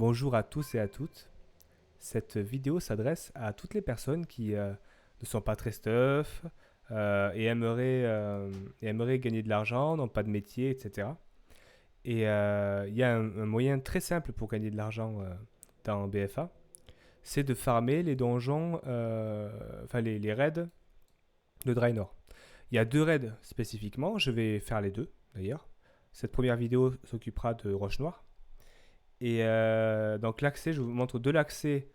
Bonjour à tous et à toutes. Cette vidéo s'adresse à toutes les personnes qui ne sont pas très stuff et aimeraient gagner de l'argent, n'ont pas de métier, etc. Et il y a un moyen très simple pour gagner de l'argent dans BFA, c'est de farmer les donjons, enfin les raids de Draenor. Il y a deux raids spécifiquement, je vais faire les deux d'ailleurs. Cette première vidéo s'occupera de Roche Noire. Et donc l'accès, je vous montre de l'accès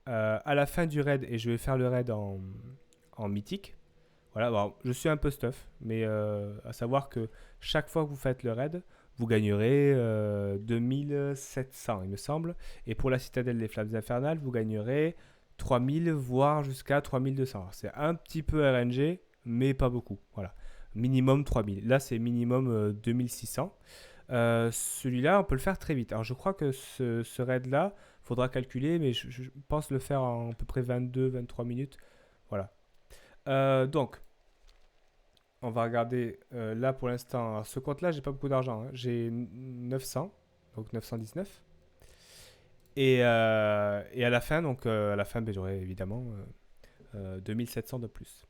à la fin du raid et je vais faire le raid en mythique. Voilà, bon, je suis un peu stuff, mais à savoir que chaque fois que vous faites le raid, vous gagnerez 2700 il me semble. Et pour la citadelle des flammes infernales, vous gagnerez 3000 voire jusqu'à 3200. C'est un petit peu RNG, mais pas beaucoup. Voilà, minimum 3000. Là, c'est minimum 2600. Celui-là, on peut le faire très vite. Alors, je crois que ce raid-là, faudra calculer, mais je pense le faire en à peu près 22-23 minutes. Voilà. Donc, on va regarder là pour l'instant. Alors, ce compte-là, j'ai pas beaucoup d'argent, hein. J'ai 900, donc 919. Et à la fin, à la fin, ben, j'aurai évidemment 2700 de plus.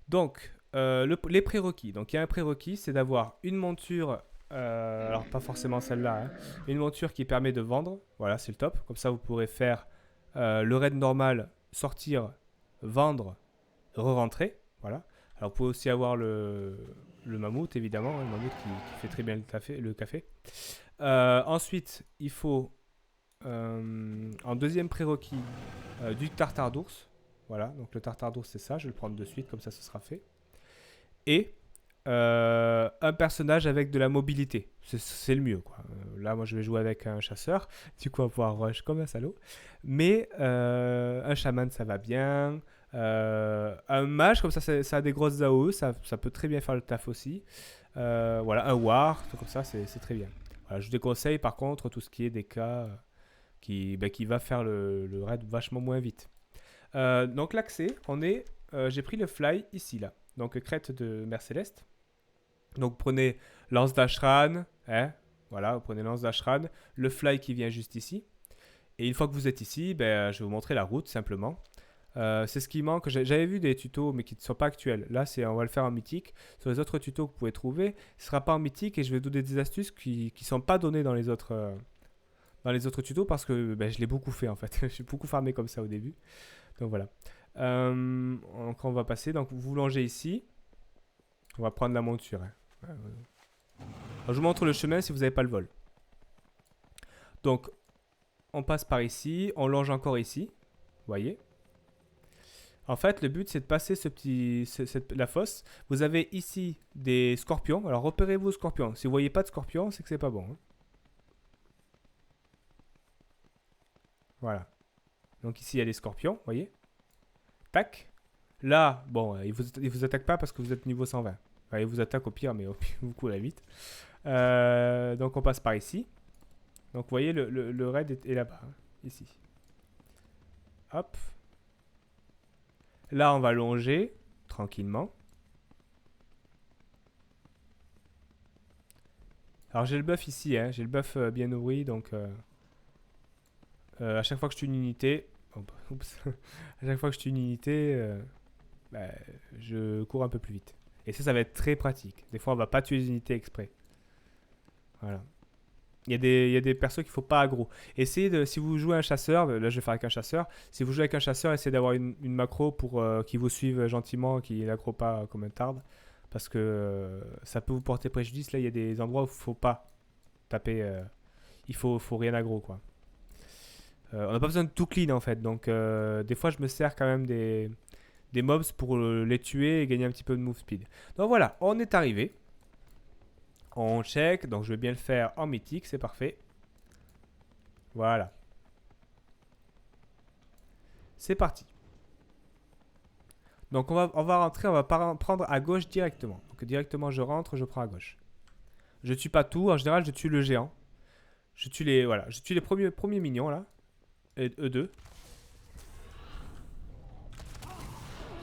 Donc, les prérequis. Donc, il y a un prérequis, c'est d'avoir une monture. Alors, pas forcément celle-là, hein. Une monture qui permet de vendre. Voilà, c'est le top. Comme ça, vous pourrez faire le raid normal, sortir, vendre, re-rentrer. Voilà. Alors, vous pouvez aussi avoir le mammouth, évidemment, hein, le mammouth qui fait très bien le café. Ensuite, il faut, en deuxième prérequis, du tartare d'ours. Voilà, donc le tartare d'ours, c'est ça. Je vais le prendre de suite, comme ça, ce sera fait. Et un personnage avec de la mobilité. C'est le mieux, quoi. Là, moi, je vais jouer avec un chasseur. Du coup, on va pouvoir rush comme un salaud. Mais un chaman, ça va bien. Un mage, comme ça a des grosses AOE. Ça peut très bien faire le taf aussi. Voilà, un war, tout comme ça, c'est très bien. Voilà, je vous déconseille, par contre, tout ce qui est des cas qui va faire le raid vachement moins vite. Donc, l'accès, j'ai pris le fly ici, là. Donc, crête de Mer Céleste. Donc prenez lance d'Ashran, hein, voilà, vous prenez lance d'Ashran, le fly qui vient juste ici. Et une fois que vous êtes ici, ben, je vais vous montrer la route simplement. C'est ce qui manque. J'avais vu des tutos, mais qui ne sont pas actuels. Là, on va le faire en mythique. Sur les autres tutos que vous pouvez trouver, ce ne sera pas en mythique et je vais vous donner des astuces qui ne sont pas données dans les autres tutos parce que ben, je l'ai beaucoup fait en fait. J'ai beaucoup farmé comme ça au début. Donc voilà. Donc on va passer. Donc vous longez ici. On va prendre la monture, hein. Alors, je vous montre le chemin si vous n'avez pas le vol. Donc, on passe par ici, on longe encore ici. Vous voyez. En fait, le but, c'est de passer la fosse. Vous avez ici des scorpions. Alors, repérez-vous scorpions. Si vous voyez pas de scorpions, c'est que c'est pas bon, hein. Voilà. Donc ici, il y a des scorpions, vous voyez. Tac. Là, bon, ils vous attaquent pas parce que vous êtes niveau 120. Enfin, ils vous attaquent au pire, mais au pire, vous courez vite. Donc, on passe par ici. Donc vous voyez, le raid est là-bas, hein, ici. Hop. Là, on va longer tranquillement. Alors j'ai le buff ici, hein, j'ai le buff bien nourri, donc à chaque fois que je tue une unité, oups, à chaque fois que je tue une unité, bah, je cours un peu plus vite. Et ça va être très pratique. Des fois, on va pas tuer les unités exprès. Voilà. Il y a des persos qu'il faut pas aggro. Essayez si vous jouez un chasseur, là je vais faire avec un chasseur. Si vous jouez avec un chasseur, essayez d'avoir une macro pour qu'il vous suive gentiment, qu'il n'aggro pas comme un tarde. Parce que ça peut vous porter préjudice. Là, il y a des endroits où il faut pas taper. Il faut rien aggro, quoi. On n'a pas besoin de tout clean en fait. Donc, des fois, je me sers quand même des mobs pour les tuer et gagner un petit peu de move speed. Donc voilà, on est arrivé. On check, donc je vais bien le faire en mythique, c'est parfait. Voilà. C'est parti. Donc on va rentrer, on va prendre à gauche directement. Donc directement je rentre, je prends à gauche. Je tue pas tout, en général je tue le géant. Je tue les premiers mignons là. Et eux deux.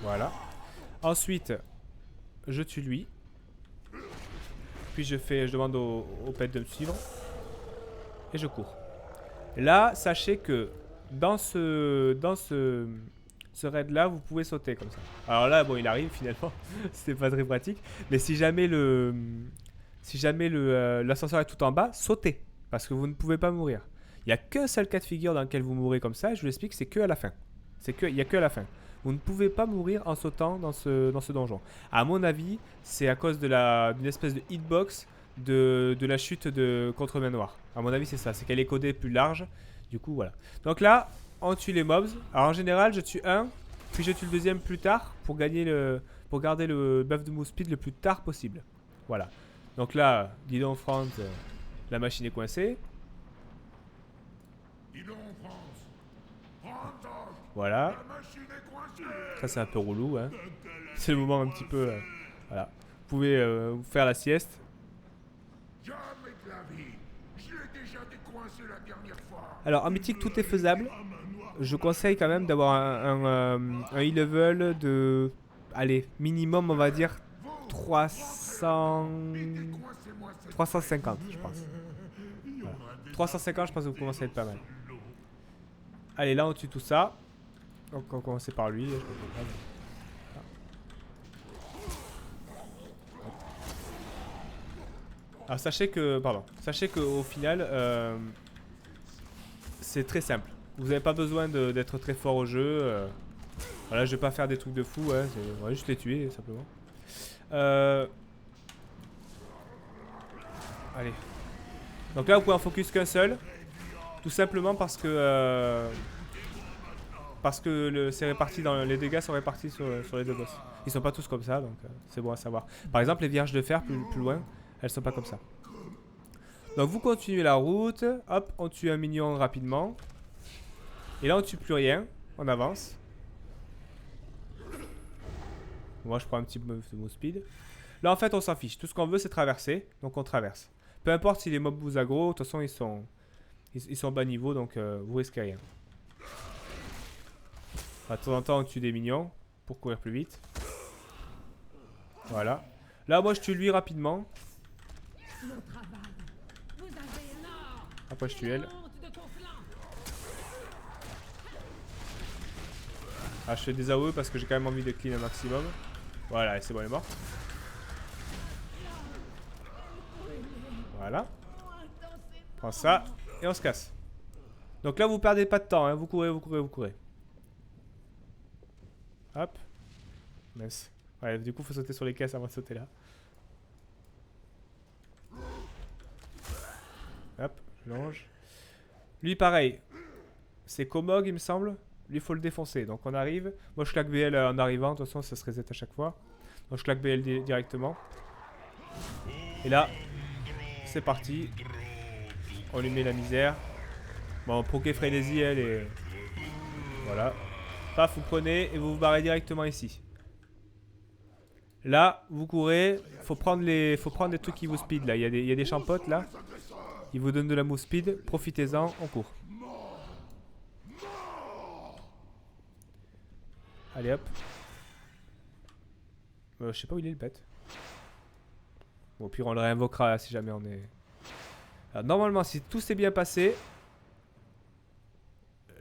Voilà. Ensuite, je tue lui. Puis je demande au pet de me suivre. Et je cours. Là, sachez que ce raid là, vous pouvez sauter comme ça. Alors là, bon, il arrive finalement, c'était pas très pratique. Mais si jamais l'ascenseur est tout en bas, sautez parce que vous ne pouvez pas mourir. Il y a qu'un seul cas de figure dans lequel vous mourrez comme ça. Et je vous l'explique, c'est que à la fin. Il y a que à la fin. Vous ne pouvez pas mourir en sautant dans ce donjon. À mon avis, c'est à cause d'une espèce de hitbox de la chute de Contre-Main-Noir. À mon avis, c'est ça. C'est qu'elle est codée plus large. Du coup, voilà. Donc là, on tue les mobs. Alors en général, je tue un, puis je tue le deuxième plus tard pour garder le buff de move speed le plus tard possible. Voilà. Donc là, dis donc Franz, la machine est coincée. Voilà. Ça c'est un peu relou, hein. C'est le moment un petit peu. Voilà. Vous pouvez vous faire la sieste. Alors en mythique tout est faisable. Je conseille quand même d'avoir un e-level de... Allez, minimum on va dire 350 je pense. Voilà. 350 je pense que vous commencez à être pas mal. Allez là on tue tout ça. Donc on va commencer par lui. Alors sachez que au final c'est très simple. Vous n'avez pas besoin d'être très fort au jeu. Voilà, je vais pas faire des trucs de fou, hein, on va juste les tuer simplement. Allez. Donc là vous pouvez en focus qu'un seul. Tout simplement parce que c'est réparti les dégâts sont répartis sur les deux boss. Ils sont pas tous comme ça, donc c'est bon à savoir. Par exemple les vierges de fer plus loin, elles sont pas comme ça. Donc vous continuez la route, hop, on tue un minion rapidement. Et là on tue plus rien, on avance. Moi je prends un petit peu de move speed. Là en fait on s'en fiche, tout ce qu'on veut c'est traverser, donc on traverse. Peu importe si les mobs vous aggro, de toute façon ils sont bas niveau, donc vous risquez rien. De temps en temps on tue des minions pour courir plus vite. Voilà. Là moi je tue lui rapidement. Après je tue elle. Ah, je fais des AOE parce que j'ai quand même envie de clean un maximum. Voilà, c'est bon, elle est morte. Voilà. Prends ça et on se casse. Donc là vous perdez pas de temps, hein. Vous courez. Hop. Mince. Ouais, du coup faut sauter sur les caisses avant de sauter là. Hop, je longe. Lui pareil. C'est Komog il me semble. Lui faut le défoncer. Donc on arrive. Moi je claque BL en arrivant. De toute façon ça se reset à chaque fois. Donc je claque BL directement. Et là, c'est parti. On lui met la misère. Bon, Poké Frénésie elle est... Voilà. Paf, vous prenez et vous vous barrez directement ici. Là, vous courez. Faut prendre les trucs qui vous speed là. Il y a des champotes là. Ils vous donnent de la move speed. Profitez-en, on court. Allez hop. Je sais pas où il est le pet. Bon, au pire on le réinvoquera si jamais on est... Alors, normalement si tout s'est bien passé,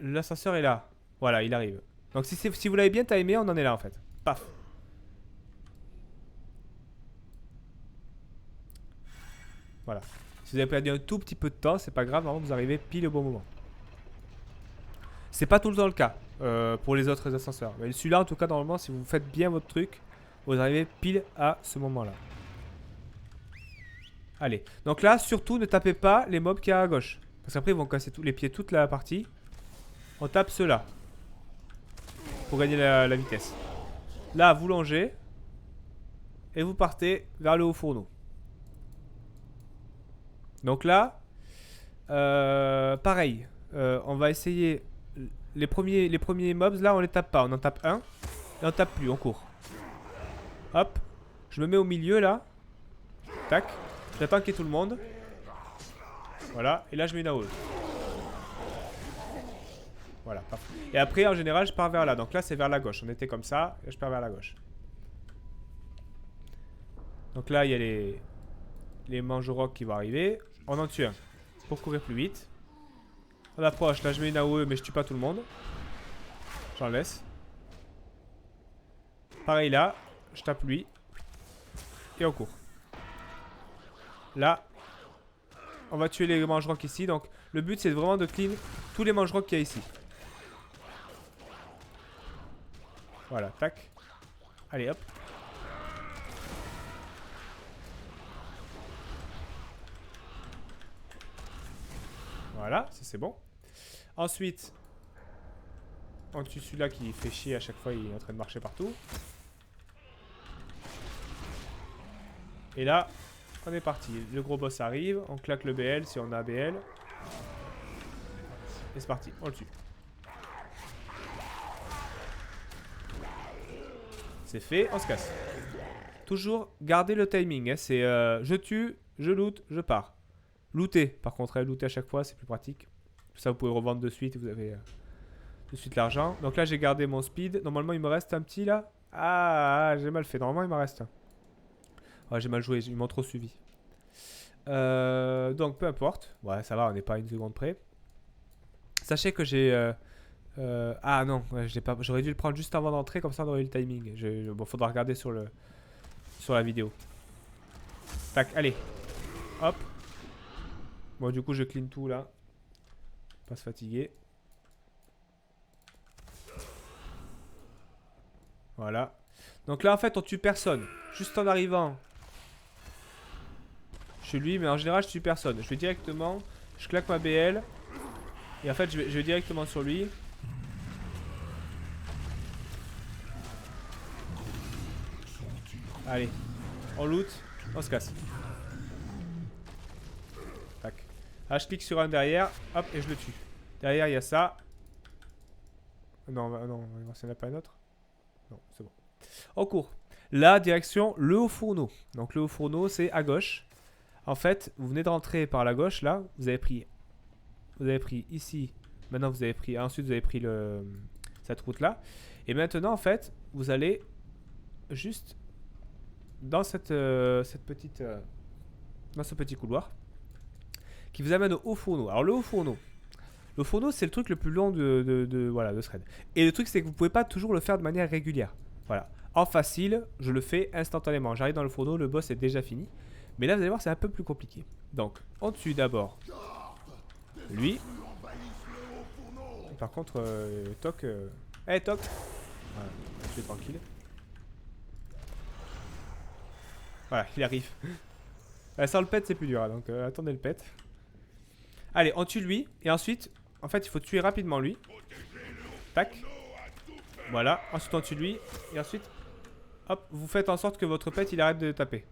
l'ascenseur est là. Voilà, il arrive. Donc si vous l'avez bien timé, on en est là en fait. Paf. Voilà. Si vous avez perdu un tout petit peu de temps, c'est pas grave, normalement vous arrivez pile au bon moment. C'est pas tout le temps le cas pour les autres ascenseurs. Mais celui-là en tout cas normalement si vous faites bien votre truc, vous arrivez pile à ce moment-là. Allez. Donc là surtout ne tapez pas les mobs qui y a à gauche. Parce qu'après ils vont casser les pieds toute la partie. On tape ceux-là. Pour gagner la vitesse. Là vous longez. Et vous partez vers le haut fourneau. Donc là, pareil, on va essayer les premiers mobs. Là, on les tape pas, on en tape un et on tape plus, on court. Hop, je me mets au milieu là. Tac, j'attends qu'il y ait tout le monde. Voilà, et là je mets une AOE. Voilà, parfait. Et après, en général, je pars vers là. Donc là, c'est vers la gauche. On était comme ça, et je pars vers la gauche. Donc là, il y a les mangerocs qui vont arriver. On en tue un pour courir plus vite. On approche. Là, je mets une AOE, mais je tue pas tout le monde. J'en laisse. Pareil là. Je tape lui. Et on court. Là. On va tuer les mange-rocs ici. Donc, le but, c'est vraiment de clean tous les mange-rocs qu'il y a ici. Voilà, tac. Allez, hop. Voilà, ça c'est bon. Ensuite, on tue celui-là qui fait chier à chaque fois, il est en train de marcher partout. Et là, on est parti. Le gros boss arrive, on claque le BL si on a BL. Et c'est parti, on le tue. C'est fait, on se casse. Toujours garder le timing, hein. C'est je tue, je loot, je pars. Looter, par contre, looter à chaque fois, c'est plus pratique. Ça, vous pouvez revendre de suite, vous avez de suite l'argent. Donc là, j'ai gardé mon speed. Normalement, il me reste un petit là. Ah, j'ai mal fait. Normalement, il m'en reste un. Ouais, j'ai mal joué, ils m'ont trop suivi. Donc, peu importe. Ouais, ça va, on n'est pas à une seconde près. Sachez que j'ai... ah non, ouais, j'aurais dû le prendre juste avant d'entrer, comme ça on aurait eu le timing. Bon, faudra regarder sur la vidéo. Tac, allez. Hop. Bon, du coup, je clean tout là. Pas se fatiguer. Voilà. Donc là, en fait, on tue personne. Juste en arrivant chez lui, mais en général, je tue personne. Je vais directement, je claque ma BL. Et en fait, je vais directement sur lui. Allez. On loot. On se casse. Tac. Là, je clique sur un derrière. Hop, et je le tue. Derrière, il y a ça. Non, non, il n'y en a pas un autre. Non, c'est bon. On court. Là, direction le haut fourneau. Donc, le haut fourneau, c'est à gauche. En fait, vous venez de rentrer par la gauche, là. Vous avez pris ici. Maintenant, vous avez pris... Ensuite, vous avez pris cette route-là. Et maintenant, en fait, vous allez juste dans cette petite... dans ce petit couloir qui vous amène au haut fourneau. Alors, le haut fourneau. Le fourneau, c'est le truc le plus long voilà, de thread. Et le truc, c'est que vous ne pouvez pas toujours le faire de manière régulière. Voilà. En facile, je le fais instantanément. J'arrive dans le fourneau, le boss est déjà fini. Mais là, vous allez voir, c'est un peu plus compliqué. Donc, on tue d'abord lui. Par contre, Toc... Hey, Toc. Voilà, on va tuer tranquille. Voilà, il arrive. Sans le pet, c'est plus dur, hein, donc attendez le pet. Allez, on tue lui. Et ensuite, en fait, il faut tuer rapidement lui. Tac. Voilà, ensuite on tue lui. Et ensuite, hop, vous faites en sorte que votre pet, il arrête de taper.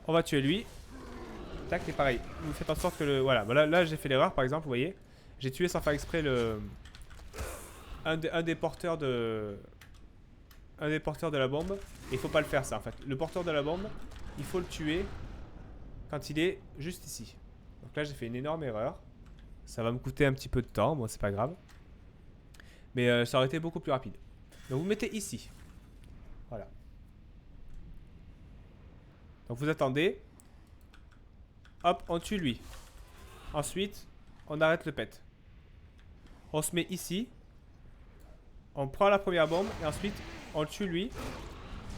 On va tuer lui. Tac, et pareil. Vous faites en sorte que le... Voilà, là j'ai fait l'erreur, par exemple, vous voyez. J'ai tué sans faire exprès un des porteurs de... Un des porteurs de la bombe. Et il faut pas le faire, ça, en fait. Le porteur de la bombe, il faut le tuer quand il est juste ici. Donc là, j'ai fait une énorme erreur. Ça va me coûter un petit peu de temps. Bon, c'est pas grave. Mais ça aurait été beaucoup plus rapide. Donc vous mettez ici. Voilà. Donc vous attendez. Hop, on tue lui. Ensuite, on arrête le pet. On se met ici. On prend la première bombe. Et ensuite, on le tue lui.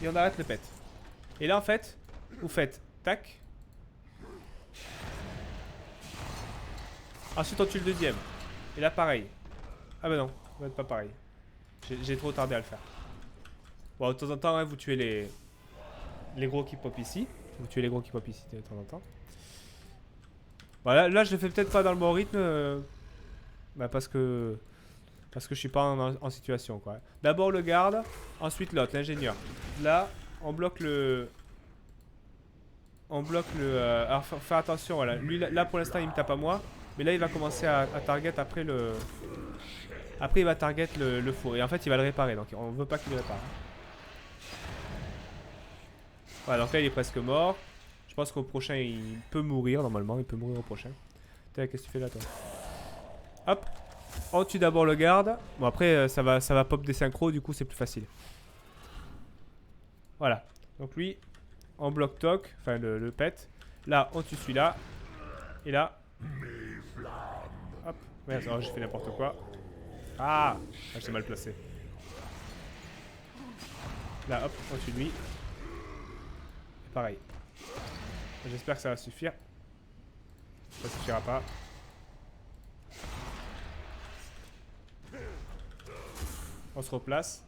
Et on arrête le pet. Et là, en fait, vous faites tac. Ensuite, on tue le deuxième. Et là, pareil. Ah bah non, ça va être pas pareil. J'ai trop tardé à le faire. Bon, de temps en temps, hein, vous tuez les gros qui pop ici. Vous tuez les gros qui pop ici de temps en temps. Voilà, là, je le fais peut-être pas dans le bon rythme. Bah parce que je suis pas en situation, quoi. D'abord le garde, ensuite l'autre, l'ingénieur. Là, on bloque le... alors, faire attention, voilà. Lui, là, pour l'instant, il me tape à moi. Mais là, il va commencer à target après le... Après, il va target le four. Et en fait, il va le réparer. Donc, on veut pas qu'il le répare. Voilà, donc là, il est presque mort. Je pense qu'au prochain, il peut mourir, normalement. Il peut mourir au prochain. Qu'est-ce que tu fais là, toi? Hop. On tue d'abord le garde. Bon, après, ça va pop des synchros. Du coup, c'est plus facile. Voilà. Donc, lui, on bloque Toc. Enfin, le pet. Là, on tue celui-là. Et là... Hop. Merde, oh, j'ai fait n'importe quoi. Ah, j'ai mal placé. Là, hop, au-dessus de lui. Et pareil. J'espère que ça va suffire. Ça suffira pas. On se replace.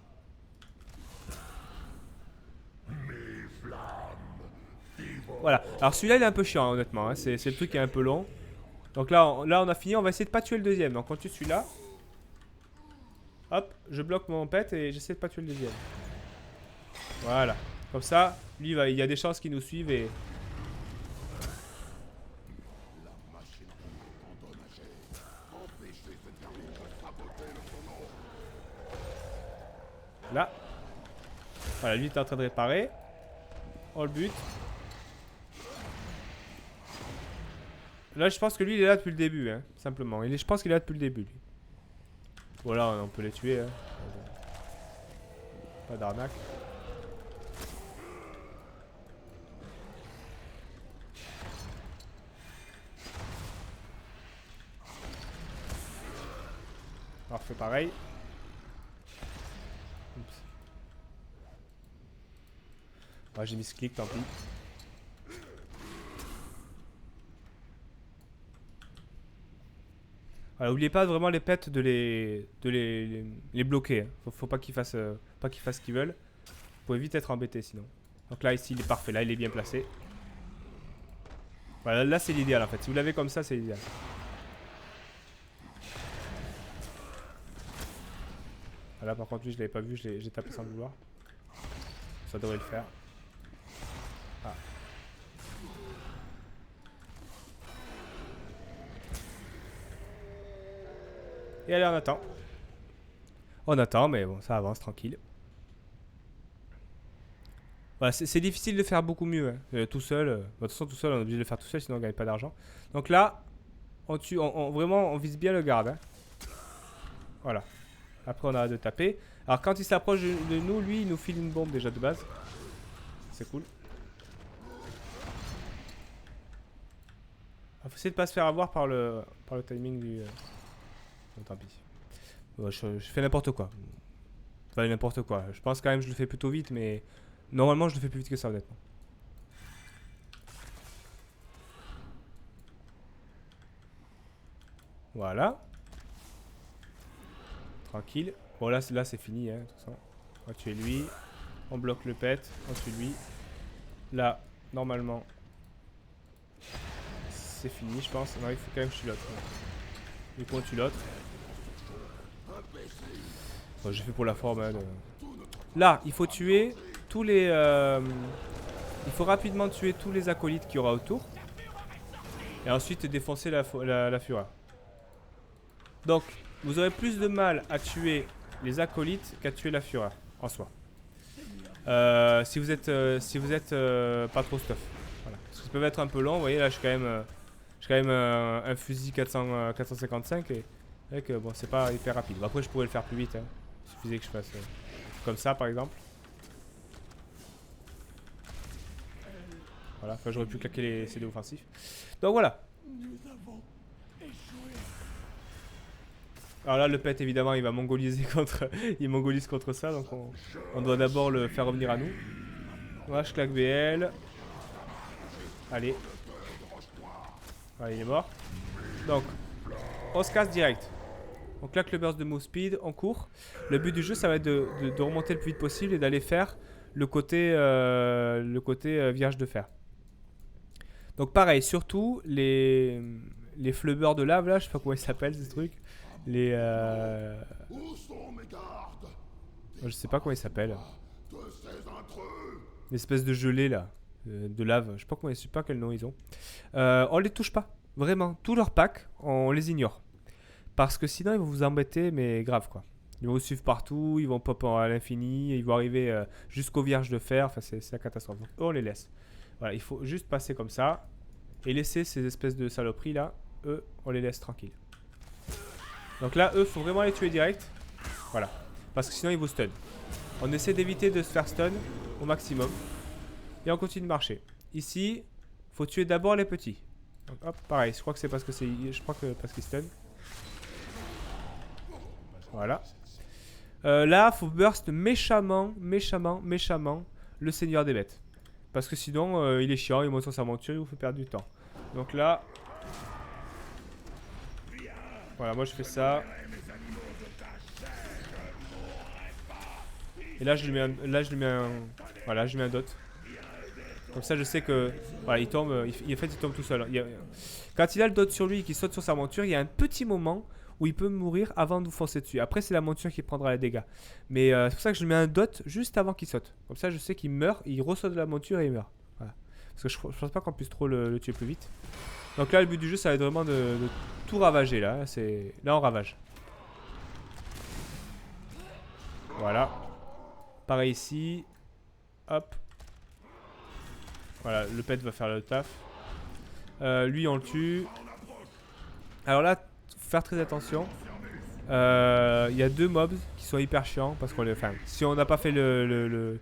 Voilà. Alors celui-là, il est un peu chiant, honnêtement. Hein. C'est le truc qui est un peu long. Donc là, on a fini. On va essayer de pas tuer le deuxième. Donc on tue celui-là. Hop, je bloque mon pet et j'essaie de pas tuer le deuxième. Voilà. Comme ça, lui, il y a des chances qu'il nous suive et... Là. Voilà, lui, il est en train de réparer. On le bute. Là, je pense que lui, il est là depuis le début, hein, simplement. Je pense qu'il est là depuis le début, lui. Voilà, on peut les tuer. Hein. Pas d'arnaque. On refait pareil. Oups. Ah, j'ai mis ce clic, tant pis. Voilà, oubliez pas vraiment les pets de les bloquer. Hein. Faut pas qu'ils fassent ce qu'ils veulent. Vous pouvez vite être embêté sinon. Donc là, ici, il est parfait. Là, il est bien placé. Voilà, là, c'est l'idéal en fait. Si vous l'avez comme ça, c'est l'idéal. Là, par contre, lui, je l'avais pas vu. J'ai tapé sans le vouloir. Ça devrait le faire. Ah. Et allez, on attend. On attend, mais bon, ça avance tranquille. Voilà, c'est difficile de faire beaucoup mieux. Hein. Tout seul. De toute façon, tout seul, on est obligé de le faire tout seul, sinon on gagne pas d'argent. Donc là, on tue, vraiment, on vise bien le garde. Hein. Voilà. Après, on arrête de taper. Alors, quand il s'approche de nous, lui, il nous file une bombe déjà de base. C'est cool. Il faut essayer de pas se faire avoir par le timing du... Bon, tant pis. Bon, je fais n'importe quoi. Enfin, n'importe quoi. Je pense quand même que je le fais plutôt vite, mais... Normalement, je le fais plus vite que ça, honnêtement. Voilà. Tranquille. Bon, là c'est fini, hein, de toute façon. On va tuer lui. On bloque le pet. On tue lui. Là, normalement... C'est fini, je pense. Non, il faut quand même que je tue l'autre. Du coup, on tue l'autre. Bon, j'ai fait pour la forme. Hein, Là, il faut tuer tous les... Il faut rapidement tuer tous les acolytes qu'il y aura autour. Et ensuite défoncer la fureur. Donc, vous aurez plus de mal à tuer les acolytes qu'à tuer la fureur, en soi. Si vous êtes pas trop stuff. Voilà. Parce que ça peut être un peu long, vous voyez, là, je suis quand même un fusil 455 et bon, c'est pas hyper rapide. Bon, après, je pourrais le faire plus vite. Hein. Il suffisait que je fasse comme ça, par exemple. Voilà, enfin, j'aurais pu claquer les CD offensifs. Donc voilà. Alors là, le pet, évidemment, il va mongoliser contre... il mongolise contre ça, donc on doit d'abord le faire revenir à nous. Voilà, je claque BL. Allez. Voilà, il est mort. Donc, on se casse direct. On claque le burst de move speed, on court. Le but du jeu, ça va être de remonter le plus vite possible et d'aller faire le côté vierge de fer. Donc pareil, surtout les flubbers de lave là, je sais pas comment ils s'appellent ces trucs. Je sais pas comment ils s'appellent. L'espèce de gelée là, de lave, je sais pas quel nom ils ont. On les touche pas, vraiment. Tous leurs packs, on les ignore. Parce que sinon ils vont vous embêter, mais grave quoi. Ils vont vous suivre partout, ils vont pop à l'infini, ils vont arriver jusqu'aux vierges de fer, enfin c'est la catastrophe. Donc on les laisse. Voilà, il faut juste passer comme ça et laisser ces espèces de saloperies là, eux, on les laisse tranquilles. Donc là, eux, faut vraiment les tuer direct. Voilà, parce que sinon ils vous stun. On essaie d'éviter de se faire stun au maximum et on continue de marcher. Ici, faut tuer d'abord les petits. Donc hop, pareil, je crois que c'est parce que parce qu'ils stun. Voilà. Là, faut burst méchamment le seigneur des bêtes. Parce que sinon, il est chiant, il monte sur sa monture, il vous fait perdre du temps. Donc là... Voilà, moi je fais ça. Et là, je lui mets un... Voilà, je lui mets un dot. Comme ça, je sais que... Voilà, il tombe... en fait, il tombe tout seul. Quand il a le dot sur lui et qu'il saute sur sa monture, il y a un petit moment où il peut mourir avant de vous foncer dessus. Après, c'est la monture qui prendra les dégâts. Mais c'est pour ça que je lui mets un dot juste avant qu'il saute. Comme ça, je sais qu'il meurt, il ressaute de la monture et il meurt. Voilà. Parce que je pense pas qu'on puisse trop le tuer plus vite. Donc là, le but du jeu, ça va être vraiment de tout ravager. Là, on ravage. Voilà. Pareil ici. Hop. Voilà, le pet va faire le taf. Lui, on le tue. Alors là, faut faire très attention. Il y a 2 mobs qui sont hyper chiants parce qu'on les... Enfin, si on n'a pas fait le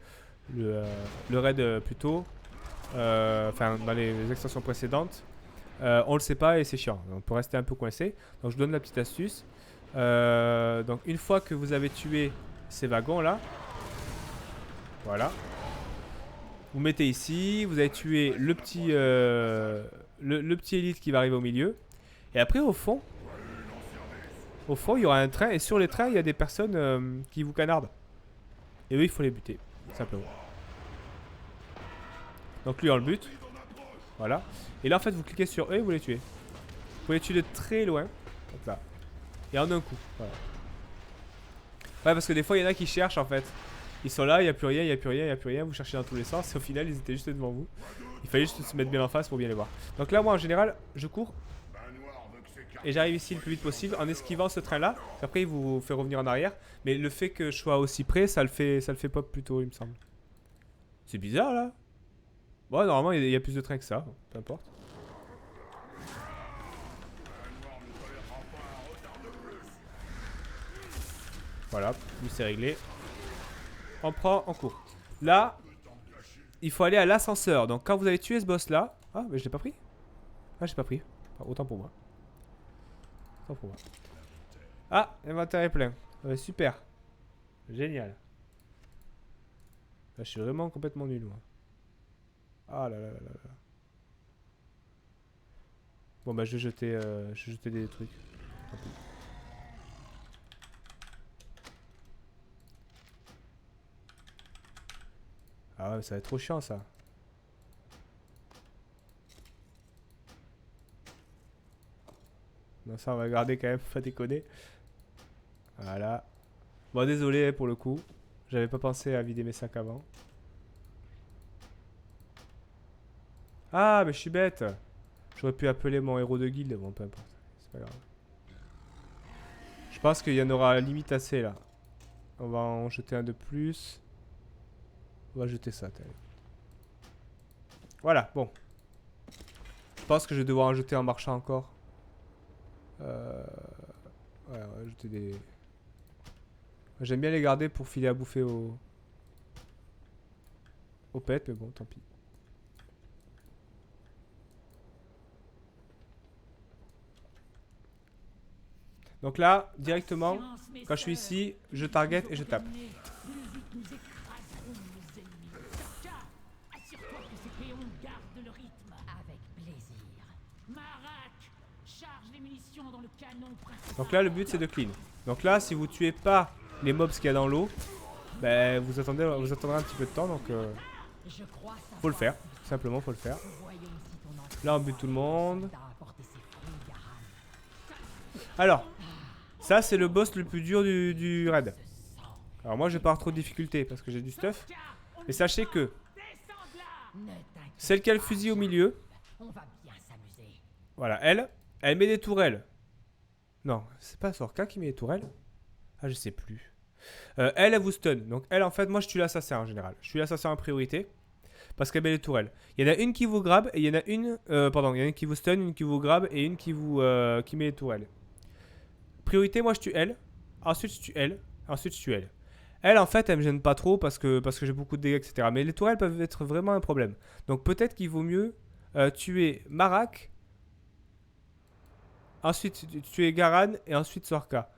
raid plus tôt, enfin dans les extensions précédentes, on le sait pas et c'est chiant. On peut rester un peu coincé. Donc je donne la petite astuce. Donc une fois que vous avez tué ces wagons là, voilà, vous mettez ici, vous avez tué le petit le petit élite qui va arriver au milieu. Et après au fond, il y aura un train et sur les trains, il y a des personnes qui vous canardent. Et eux, il faut les buter, simplement. Donc lui, on le bute. Voilà. Et là, en fait, vous cliquez sur eux et vous les tuez. Vous pouvez les tuer de très loin. Donc là. Et en un coup. Voilà. Ouais, parce que des fois, il y en a qui cherchent, en fait. Ils sont là, il n'y a plus rien, il n'y a plus rien, il n'y a plus rien. Vous cherchez dans tous les sens. Et au final, ils étaient juste devant vous. Il fallait juste se mettre bien en face pour bien les voir. Donc là, moi, en général, je cours. Et j'arrive ici le plus vite possible en esquivant ce train là. Après il vous fait revenir en arrière. Mais le fait que je sois aussi près, ça le fait pop plus tôt il me semble. C'est bizarre là. Bon normalement il y a plus de trains que ça. Peu importe. Voilà, lui c'est réglé. On prend en cours. Là, il faut aller à l'ascenseur. Donc quand vous avez tué ce boss là. Ah mais je l'ai pas pris. Ah j'ai pas pris. Autant pour moi. Ah, l'inventaire est plein. Super. Génial. Là, je suis vraiment complètement nul, moi. Ah là là là là là. Bon, bah, je vais jeter des trucs. Tant pis. Ah ouais, ça va être trop chiant, ça. Non, ça, on va garder quand même, pas déconner. Voilà. Bon, désolé pour le coup. J'avais pas pensé à vider mes sacs avant. Ah, mais je suis bête. J'aurais pu appeler mon héros de guilde. Bon, peu importe. C'est pas grave. Je pense qu'il y en aura limite assez là. On va en jeter un de plus. On va jeter ça. Voilà, bon. Je pense que je vais devoir en jeter en marchant encore. Ouais, on va jeter des... J'aime bien les garder pour filer à bouffer au pet, mais bon, tant pis. Donc là, directement, quand je suis ici, je target et je tape. Donc là, le but c'est de clean. Donc là, si vous tuez pas les mobs qu'il y a dans l'eau, ben vous attendrez un petit peu de temps. Donc faut le faire, simplement faut le faire. Là, on bute tout le monde. Alors, ça c'est le boss le plus dur du raid. Alors moi, je vais pas avoir trop de difficultés parce que j'ai du stuff. Mais sachez que celle qui a le fusil au milieu, voilà, elle met des tourelles. Non, c'est pas Sorka qui met les tourelles. Ah, je sais plus. Elle vous stun. Donc elle, en fait, moi je tue l'assassin en général. Je suis l'assassin en priorité. Parce qu'elle met les tourelles. Il y en a une qui vous grabe et il y en a une... pardon, il y en a une qui vous stun, une qui vous grabe et une qui met les tourelles. Priorité, moi je tue elle. Ensuite je tue elle. Ensuite je tue elle. Elle, en fait, elle me gêne pas trop parce que j'ai beaucoup de dégâts, etc. Mais les tourelles peuvent être vraiment un problème. Donc peut-être qu'il vaut mieux tuer Marak. Ensuite tuer Garan et ensuite Sorka.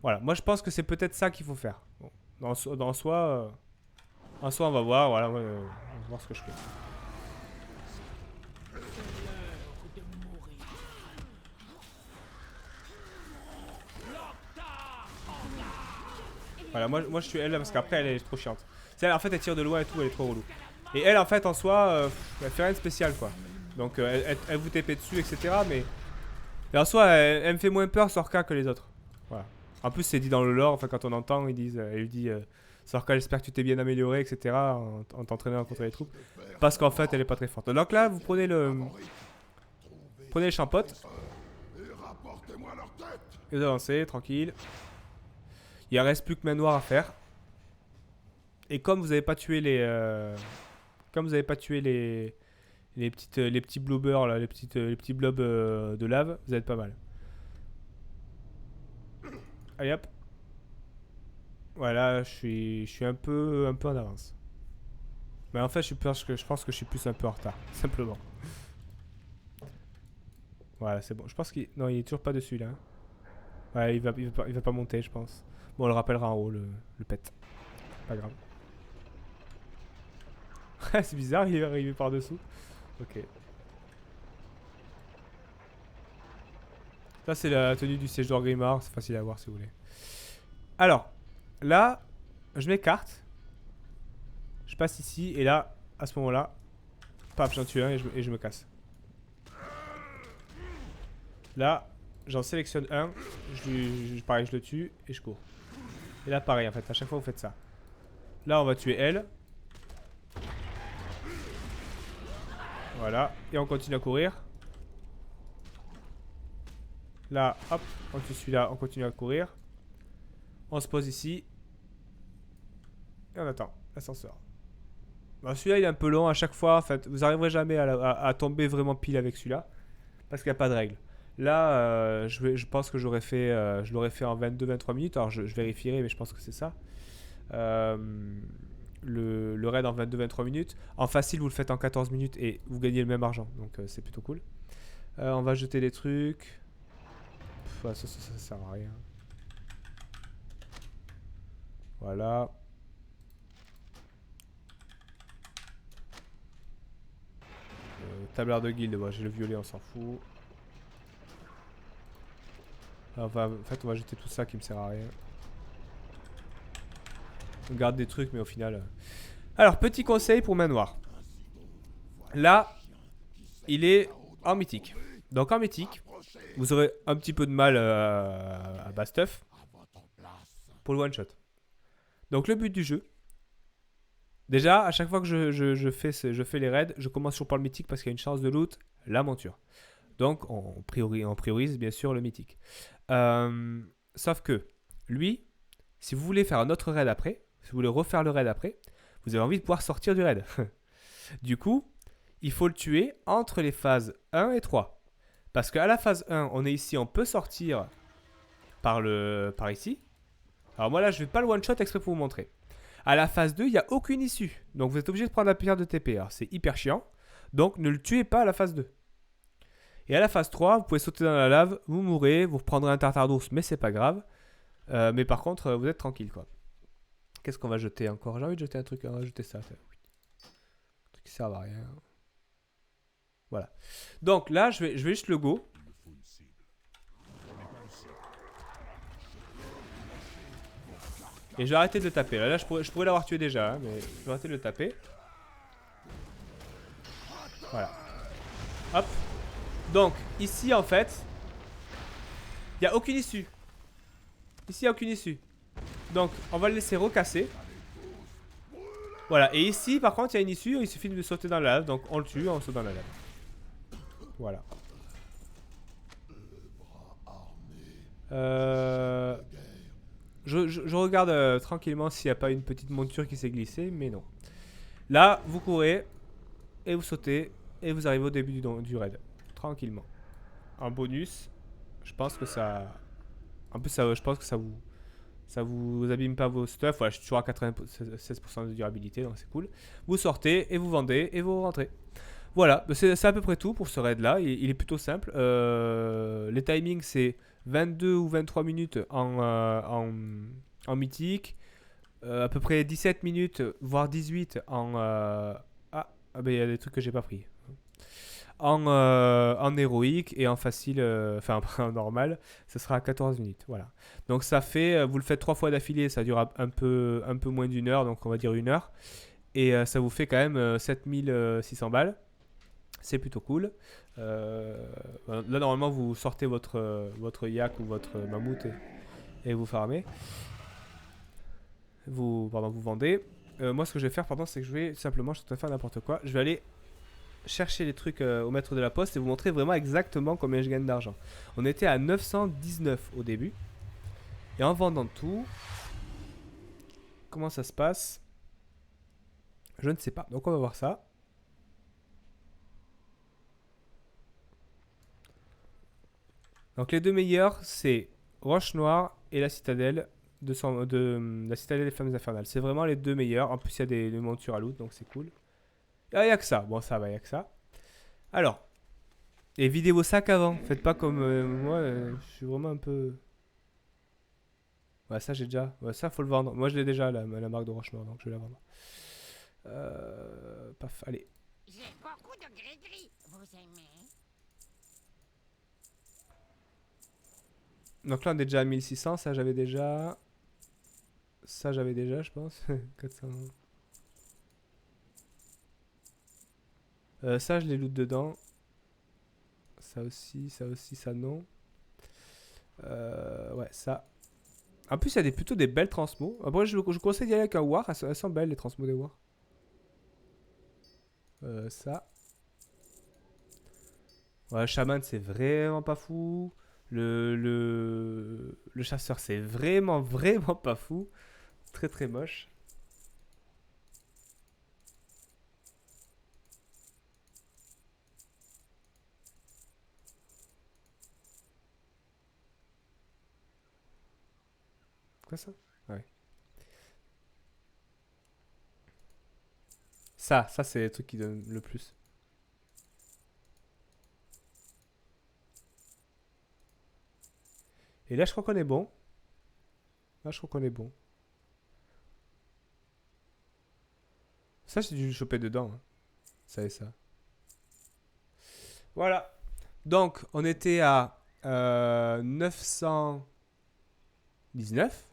Voilà, moi je pense que c'est peut-être ça qu'il faut faire. Bon, dans soi, en soi, on va voir. Voilà, on va voir ce que je fais. Voilà, moi je suis elle parce qu'après elle est trop chiante. En fait, elle tire de loin et tout, elle est trop relou. Et elle, en fait, en soi, elle fait rien de spécial quoi. Donc elle vous TP dessus, etc. Mais en soi, elle me fait moins peur Sorka que les autres. Voilà. En plus, c'est dit dans le lore, enfin, quand on entend, ils disent, elle lui dit Sorka, j'espère que tu t'es bien amélioré, etc. en t'entraînant contre les troupes. Parce qu'en fait, elle est pas très forte. Donc là, vous prenez les champotes. Et vous avancez, tranquille. Il ne reste plus que main noire à faire. Et comme vous n'avez pas tué les petits blobbers, là, les petits blobs de lave, vous êtes pas mal. Allez hop. Voilà, je suis un peu en avance. Mais en fait, je pense que je suis plus un peu en retard, simplement. Voilà, c'est bon. Je pense qu'il... Non, il est toujours pas dessus, là. Ouais, il va pas monter, je pense. Bon, on le rappellera en haut, le pet. Pas grave. C'est bizarre, il est arrivé par-dessous. Ok. Ça, c'est la tenue du siège d'Orgrimmar. C'est facile à voir, si vous voulez. Alors, là, je m'écarte. Je passe ici, et là, à ce moment-là, paf, j'en tue un et je me casse. Là, j'en sélectionne un, pareil, je le tue et je cours. Et là, pareil, en fait, à chaque fois, vous faites ça. Là, on va tuer elle. Voilà, et on continue à courir. Là, hop, on tue celui-là, on continue à courir. On se pose ici. Et on attend l'ascenseur. Bon, celui-là, il est un peu long à chaque fois. En fait, vous n'arriverez jamais à tomber vraiment pile avec celui-là. Parce qu'il n'y a pas de règle. Là, je pense que je l'aurais fait en 22-23 minutes. Alors, je vérifierai, mais je pense que c'est ça. Le raid en 22-23 minutes. En facile, vous le faites en 14 minutes et vous gagnez le même argent. Donc, c'est plutôt cool. On va jeter des trucs. Ça sert à rien. Voilà. Tableur de guilde, ouais, j'ai le violet, on s'en fout. En fait, on va jeter tout ça qui me sert à rien. On garde des trucs, mais au final... Alors, petit conseil pour main noire. Là, il est en mythique. Donc en mythique, vous aurez un petit peu de mal à bas stuff pour le one shot. Donc le but du jeu, déjà, à chaque fois que je fais les raids, je commence toujours par le mythique parce qu'il y a une chance de loot, la monture. Donc on priorise bien sûr le mythique. Sauf que lui, si vous voulez faire un autre raid après, si vous voulez refaire le raid après, vous avez envie de pouvoir sortir du raid. Du coup, il faut le tuer entre les phases 1 et 3. Parce qu'à la phase 1, on est ici, on peut sortir par ici. Alors moi là, je vais pas le one shot exprès pour vous montrer. À la phase 2, il n'y a aucune issue. Donc vous êtes obligé de prendre la pierre de TP. Alors c'est hyper chiant. Donc ne le tuez pas à la phase 2. Et à la phase 3, vous pouvez sauter dans la lave, vous mourrez, vous reprendrez un tartare d'ours, mais c'est pas grave. Mais par contre, vous êtes tranquille quoi. Qu'est-ce qu'on va jeter encore? J'ai envie de jeter un truc, on va jeter ça. Un truc qui sert à rien. Voilà. Donc là, je vais juste le go. Et je vais arrêter de le taper. Là je pourrais l'avoir tué déjà, hein, mais je vais arrêter de le taper. Voilà. Hop. Donc, ici en fait, il n'y a aucune issue. Ici, il n'y a aucune issue. Donc, on va le laisser recasser. Voilà. Et ici, par contre, il y a une issue. Il suffit de sauter dans la lave. Donc, on le tue, on saute dans la lave. Voilà. Je regarde tranquillement s'il n'y a pas une petite monture qui s'est glissée, mais non. Là, vous courez et vous sautez et vous arrivez au début du raid. Tranquillement. En bonus, je pense que ça... En plus, je pense que ça vous abîme pas vos stuff. Voilà, je suis toujours à 96% de durabilité, donc c'est cool. Vous sortez et vous vendez et vous rentrez. Voilà, c'est à peu près tout pour ce raid là. Il est plutôt simple. Les timings, c'est 22 ou 23 minutes en mythique, à peu près 17 minutes, voire 18 en... ah ben il y a des trucs que j'ai pas pris. En héroïque et en facile, enfin en normal, ce sera à 14 minutes. Voilà. Donc ça fait, vous le faites 3 fois d'affilée, ça dure un peu moins d'une heure, donc on va dire une heure. Et ça vous fait quand même 7600 balles. C'est plutôt cool. Là, normalement, vous sortez votre yak ou votre mammouth et vous farmez. Vous vendez. Moi, ce que je vais faire, pardon, c'est que je vais simplement, je suis en train de faire n'importe quoi. Je vais aller chercher les trucs au maître de la poste et vous montrer vraiment exactement combien je gagne d'argent. On était à 919 au début. Et en vendant tout, comment ça se passe? Je ne sais pas. Donc, on va voir ça. Donc les deux meilleurs, c'est Roche Noire et la Citadelle la Citadelle des Flammes Infernales. C'est vraiment les deux meilleurs. En plus, il y a des montures à loot, donc c'est cool. Ah, il n'y a que ça. Bon, ça va, il n'y a que ça. Alors, et videz vos sacs avant. Faites pas comme moi, je suis vraiment un peu... Ouais, ça j'ai déjà. Ouais, ça faut le vendre. Moi je l'ai déjà, la marque de Roche Noire, donc je vais la vendre. Paf, allez. J'ai beaucoup de gris-gris. Vous aimez? Donc là on est déjà à 1600, ça j'avais déjà. Ça j'avais déjà, je pense. 400. Ça je les loot dedans. Ça aussi, ça non. Ouais, ça. En plus, il y a plutôt des belles transmos. Après, je vous conseille d'y aller avec un War. Elles sont belles, les transmos des War. Ça. Ouais, le chaman, c'est vraiment pas fou. Le chasseur, c'est vraiment, vraiment pas fou. Très, très moche. Quoi ça? Ouais. Ça c'est le truc qui donne le plus. Et là, je crois qu'on est bon. Là, je crois qu'on est bon. Ça, j'ai dû le choper dedans, hein. Ça et ça. Voilà. Donc, on était à 919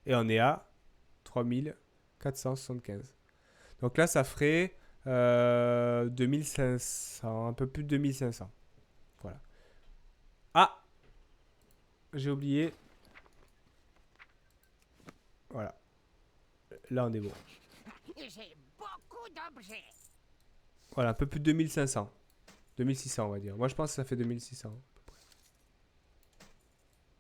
et on est à 3475. Donc là, ça ferait 2500, un peu plus de 2500. Voilà. Ah, j'ai oublié. Voilà. Là, on est bon. J'ai beaucoup d'objets. Voilà, un peu plus de 2500. 2600, on va dire. Moi, je pense que ça fait 2600.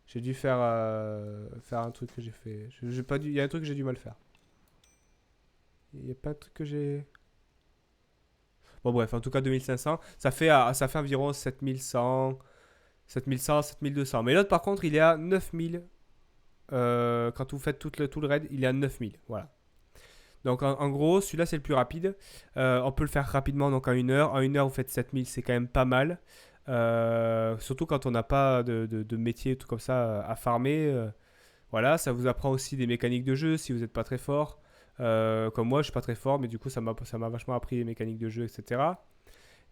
J'ai dû faire un truc que j'ai fait. J'ai pas dû, il y a un truc que j'ai dû mal faire. Il n'y a pas de truc que j'ai... Bon, bref, en tout cas, 2500. Ça fait environ 7100, 7100, 7200. Mais l'autre, par contre, il est à 9000. Quand vous faites tout le raid, il est à 9000. Voilà. Donc en gros, celui-là c'est le plus rapide. On peut le faire rapidement, donc en une heure. En une heure, vous faites 7000, c'est quand même pas mal. Surtout quand on n'a pas de métier, tout comme ça, à farmer. Voilà, ça vous apprend aussi des mécaniques de jeu si vous n'êtes pas très fort. Comme moi, je suis pas très fort, mais du coup, ça m'a vachement appris les mécaniques de jeu, etc.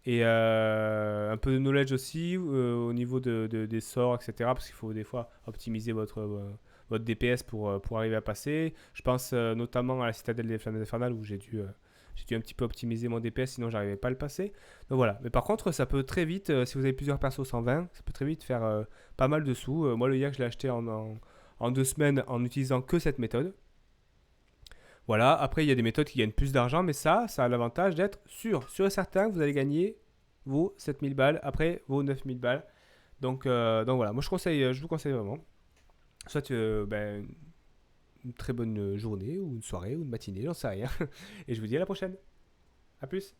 Et un peu de knowledge aussi au niveau des sorts, etc. Parce qu'il faut des fois optimiser votre DPS pour arriver à passer. Je pense notamment à la Citadelle des Flammes Infernales où j'ai dû un petit peu optimiser mon DPS, sinon j'arrivais pas à le passer. Donc voilà. Mais par contre, ça peut très vite, si vous avez plusieurs persos 120, ça peut très vite faire pas mal de sous. Moi, le yak, je l'ai acheté en 2 semaines en utilisant que cette méthode. Voilà, après il y a des méthodes qui gagnent plus d'argent, mais ça a l'avantage d'être sûr et certain que vous allez gagner vos 7000 balles, après vos 9000 balles. Donc voilà, moi je vous conseille vraiment. Soit une très bonne journée, ou une soirée, ou une matinée, j'en sais rien. Et je vous dis à la prochaine. A plus.